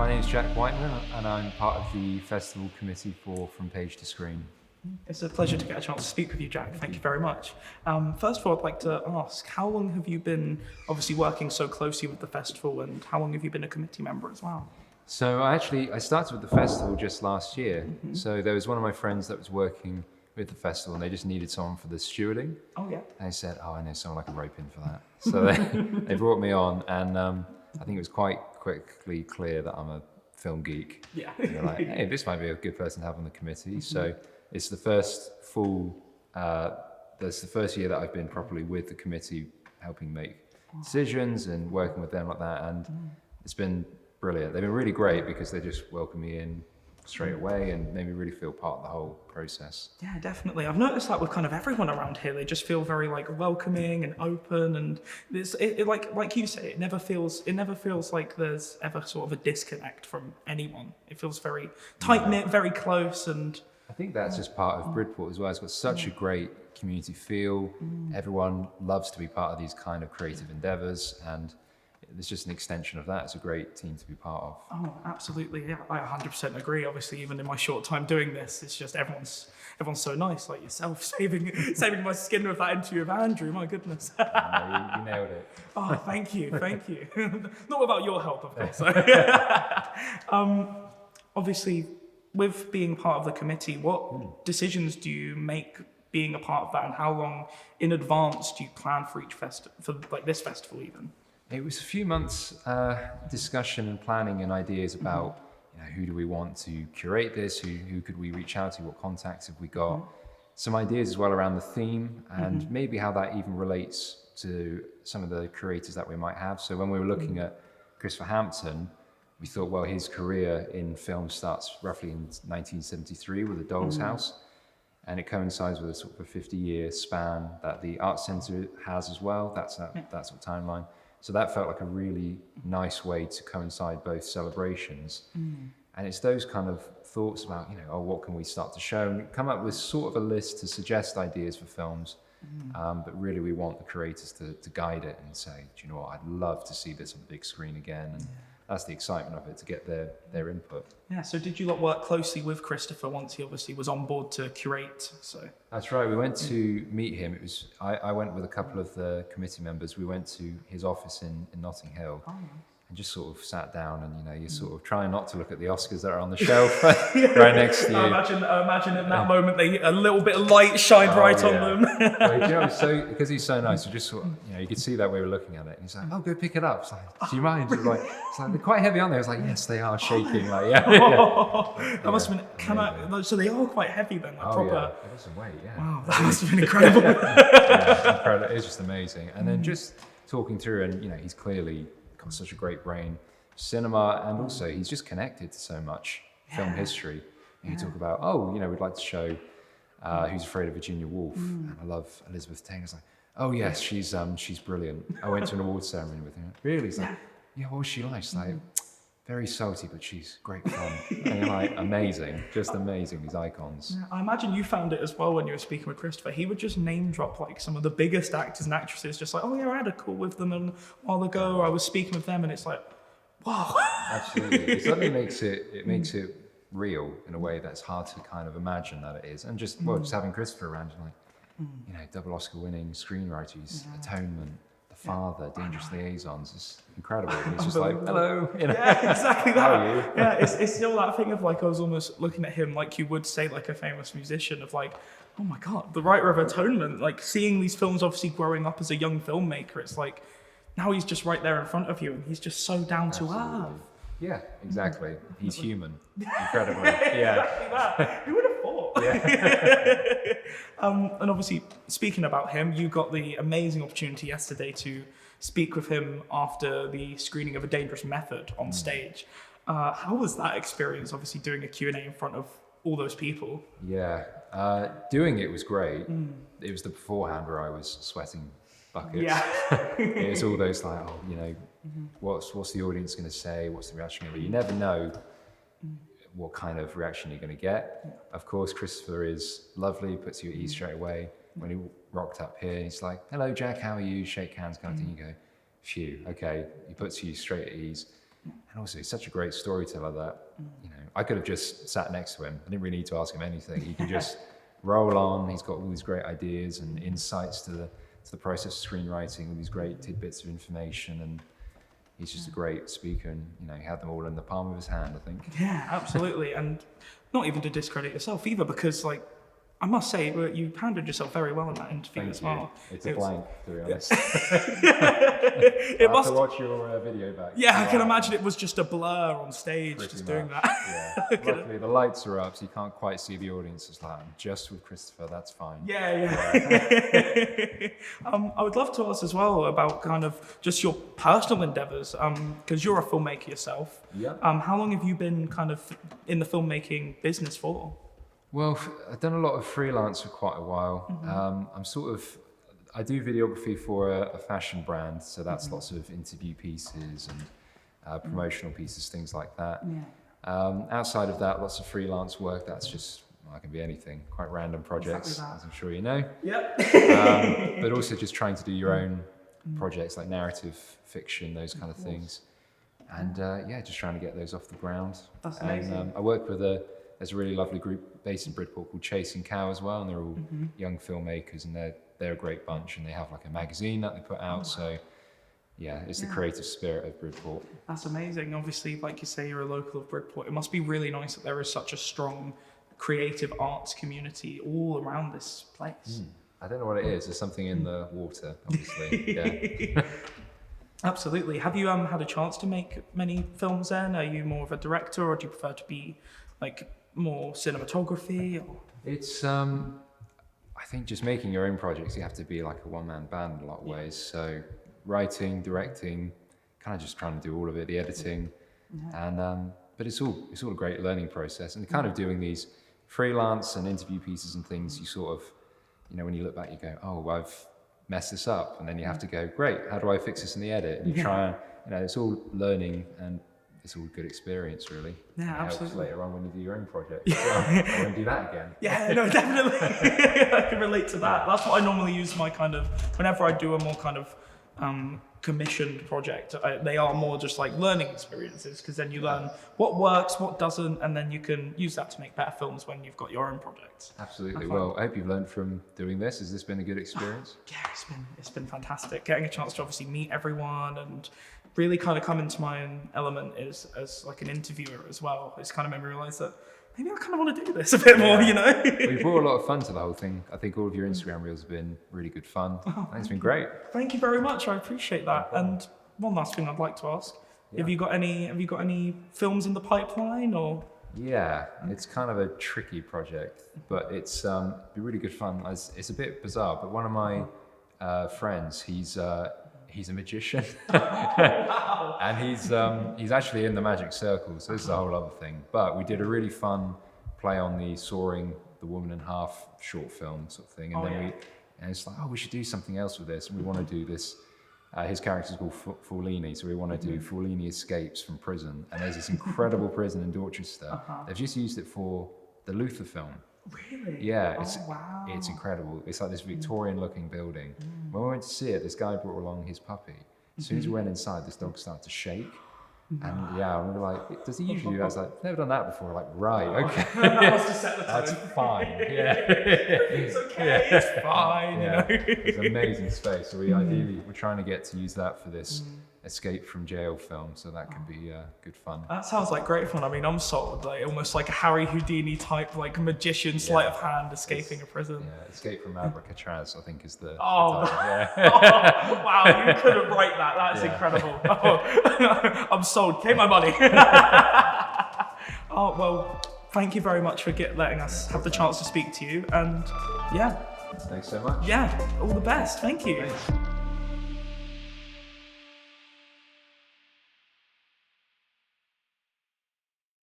name is Jack Wightman, and I'm part of the festival committee for From Page to Screen. It's a pleasure to get a chance to speak with you, Jack. Thank you very much. First of all, I'd like to ask, how long have you been obviously working so closely with the festival, and how long have you been a committee member as well? So I started with the festival just last year. So there was one of my friends that was working with the festival, and they just needed someone for the stewarding. Oh, yeah. And they said, I know someone I can rope in for that. So they brought me on, and I think it was quite quickly clear that I'm a film geek. Yeah. And they're like, hey, this might be a good person to have on the committee. So it's the first that's the first year that I've been properly with the committee, helping make decisions and working with them like that. And it's been brilliant. They've been really great because they just welcome me in straight away and made me really feel part of the whole process. Yeah, definitely. I've noticed that with kind of everyone around here. They just feel very like welcoming and open, and like you say, it never feels like there's ever sort of a disconnect from anyone. It feels very tight knit, very close, and I think that's just part of Bridport as well. It's got such a great community feel. Everyone loves to be part of these kind of creative endeavors, and it's just an extension of that. It's a great team to be part of. Oh, absolutely. Yeah, I 100% agree. Obviously, even in my short time doing this, it's just everyone's so nice, like yourself, saving my skin with that interview with Andrew. My goodness. You nailed it. Oh, thank you. Not without your help, of course. Obviously, with being part of the committee, what decisions do you make being a part of that, and how long in advance do you plan for each this festival even? It was a few months discussion and planning and ideas about who do we want to curate this, who could we reach out to, what contacts have we got, some ideas as well around the theme and maybe how that even relates to some of the creators that we might have. So when we were looking at Christopher Hampton, we thought, well, his career in film starts roughly in 1973 with A Doll's House, and it coincides with a sort of a 50-year span that the Arts Centre has as well. That's that sort of timeline. So that felt like a really nice way to coincide both celebrations. And it's those kind of thoughts about, what can we start to show? And come up with sort of a list to suggest ideas for films. But really we want the creators to guide it and say, do you know what, I'd love to see this on the big screen again. And that's the excitement of it, to get their input. Yeah, so did you work closely with Christopher once he obviously was on board to curate? So that's right, we went to meet him. It was I went with a couple of the committee members. We went to his office in Notting Hill. And just sort of sat down, and you're sort of trying not to look at the Oscars that are on the shelf right next to you. Imagine in that moment a little bit of light shined right on them. Well, because he's so nice, we just sort of, you could see that we were looking at it, and he's like, "Oh, go pick it up." It's like, "Do you mind?" It's like they're quite heavy, aren't they? I was like, "Yes, they are shaking." Like, that must have been. So they are quite heavy then, proper. Yeah. It was some weight, yeah. Wow, that must have been incredible. Incredible. It was just amazing, and then just talking through, and he's clearly got such a great brain, cinema, and also he's just connected to so much film history. And you talk about, we'd like to show Who's Afraid of Virginia Woolf, and I love Elizabeth Taylor. It's like, oh yes, she's brilliant. I went to an awards ceremony with her. Really? It's like, what was she like? She's like, very salty, but she's great fun. And you're like, amazing, just amazing, these icons. Yeah, I imagine you found it as well when you were speaking with Christopher. He would just name drop like some of the biggest actors and actresses, just like, I had a call with them a while ago, I was speaking with them, and it's like, wow. Absolutely, it suddenly makes it real in a way that's hard to kind of imagine that it is. And just having Christopher around, like, double Oscar winning screenwriters, Atonement, Father, Dangerous Liaisons, is incredible. And he's just like, hello. Yeah, exactly that. How are you? Yeah, it's still that thing of like, I was almost looking at him like you would say like a famous musician of like, oh my God, the writer of Atonement, like seeing these films obviously growing up as a young filmmaker, it's like, now he's just right there in front of you and he's just so down to earth. Yeah, exactly. He's human. Incredible. Exactly that. Who would have thought? Yeah. And obviously, speaking about him, you got the amazing opportunity yesterday to speak with him after the screening of A Dangerous Method on stage. How was that experience, obviously doing a Q&A in front of all those people? Yeah, doing it was great. It was the beforehand where I was sweating buckets. Yeah. It's all those like, what's the audience going to say? What's the reaction going to be? You never know what kind of reaction you're going to get. Of course, Christopher is lovely, puts you at ease straight away. When he rocked up here, he's like, hello, Jack, how are you? Shake hands kind of thing. You go, phew, okay. He puts you straight at ease. And also, he's such a great storyteller that, I could have just sat next to him. I didn't really need to ask him anything. He can just roll on. He's got all these great ideas and insights to the process of screenwriting, all these great tidbits of information, and he's just a great speaker, and he had them all in the palm of his hand, I think. Yeah, absolutely. And not even to discredit yourself either, because I must say, you handled yourself very well in that interview as well. It's a blank, to be honest. I have to watch your video back. Yeah, I can imagine it was just a blur on stage, doing that. Yeah. Luckily, the lights are up, so you can't quite see the audience. It's like, I'm just with Christopher, that's fine. Yeah. I would love to ask as well about kind of just your personal endeavours, because you're a filmmaker yourself. Yeah. How long have you been kind of in the filmmaking business for? Well, I've done a lot of freelance for quite a while. I do videography for a fashion brand, so that's lots of interview pieces and promotional pieces, things like that. Yeah. Outside of that, lots of freelance work. That's just, it can be anything, quite random projects, as I'm sure you know. Yep. But also just trying to do your own projects like narrative fiction, those kind of things. And just trying to get those off the ground. That's amazing. And I work with there's a really lovely group based in Bridport called Chasing Cow as well, and they're all young filmmakers, and they're a great bunch, and they have like a magazine that they put out. So it's the creative spirit of Bridport. That's amazing. Obviously, like you say, you're a local of Bridport. It must be really nice that there is such a strong creative arts community all around this place. I don't know what it is. There's something in the water, obviously. Yeah. Absolutely. Have you had a chance to make many films then? Are you more of a director, or do you prefer to be more cinematography? Or? It's I think just making your own projects, you have to be like a one-man band in a lot of ways. So writing, directing, kind of just trying to do all of it, the editing, and but it's all a great learning process. And kind of doing these freelance and interview pieces and things, you sort of, when you look back, you go, oh, I've messed this up, and then you have to go, great, how do I fix this in the edit? And you try and, it's all learning, and it's all good experience, really. Yeah, it absolutely. helps later on when you do your own project. I won't do that again. Yeah, no, definitely. I can relate to that. That's what I normally use whenever I do a more kind of commissioned project, they are more just like learning experiences, because then you learn what works, what doesn't, and then you can use that to make better films when you've got your own projects. Absolutely. Well, I hope you've learned from doing this. Has this been a good experience? Yeah, it's been fantastic. Getting a chance to obviously meet everyone and really kind of come into my own element as like an interviewer as well. It's kind of made me realise that maybe I kind of want to do this a bit more, Well, you brought a lot of fun to the whole thing. I think all of your Instagram reels have been really good fun. It's been great. Thank you very much. I appreciate that. And one last thing I'd like to ask: have you got any films in the pipeline, or? Yeah, it's kind of a tricky project, but it's be really good fun. It's a bit bizarre, but one of my friends, he's a magician, and he's actually in the magic circle, so this is a whole other thing. But we did a really fun play on the Soaring the Woman in Half short film sort of thing, and it's like, we should do something else with this, and we want to do this. His character's called Fellini, so we want to do Fellini escapes from prison, and there's this incredible prison in Dorchester. They've just used it for the Luther film. Really? Yeah, wow. It's incredible. It's like this Victorian-looking building. When we went to see it, this guy brought along his puppy. As soon as we went inside, this dog started to shake. And we were like, does he usually do that? I was like, never done that before. Like, right, okay. That was to set the tone. That's fine. Yeah. It's okay, it's fine, It's an amazing space. So we're trying to get to use that for this escape from jail film, so that could be good fun. That sounds like great fun. I mean, I'm sold. Like almost like a Harry Houdini type, like magician sleight of hand escaping a prison. Yeah, Escape from Alcatraz, I think, is the title. Yeah. Wow, you couldn't write that. That's incredible. I'm sold. Take my money. Well, thank you very much for letting us have the chance to speak to you. And Thanks so much. Yeah, all the best. Thank you. Thanks.